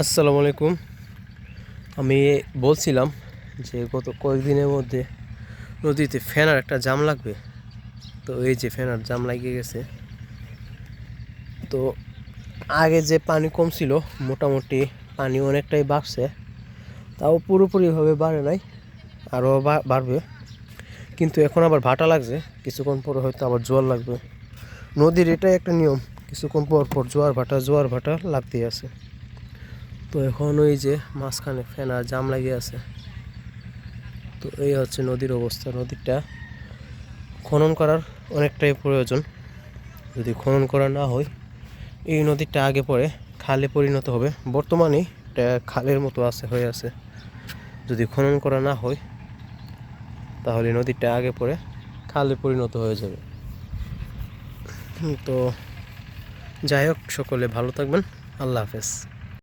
আসসালামু আলাইকুম। আমি বলছিলাম যে গত কয়েকদিনের মধ্যে নদীতে ফেনার একটা জাম লাগবে। তো এই যে ফেনার জাম লাগিয়ে গেছে। তো আগে যে পানি কম ছিল, মোটামুটি পানি অনেকটাই বাড়ছে, তাও পুরোপুরিভাবে বাড়ে নাই, আরও বাড়বে। কিন্তু এখন আবার ভাটা লাগছে, কিছুক্ষণ পরে হয়তো আবার জোয়ার লাগবে। নদীর এটাই একটা নিয়ম, কিছুক্ষণ পর পর জোয়ার ভাটা লাগতেই আছে। তো এখন ওই যে মাঝখানে ফেনার জাম লাগিয়ে আছে। তো এই হচ্ছে নদীর অবস্থা। নদীটা খনন করার অনেকটাই প্রয়োজন। যদি খনন করা না হয়, এই নদীটা আগে পরে খালে পরিণত হবে। বর্তমানে এটা খালের মতো হয়ে আছে। যদি খনন করা না হয়, তাহলে নদীটা আগে পরে খালে পরিণত হয়ে যাবে। তো যাই হোক, সকলে ভালো থাকবেন। আল্লাহ হাফেজ।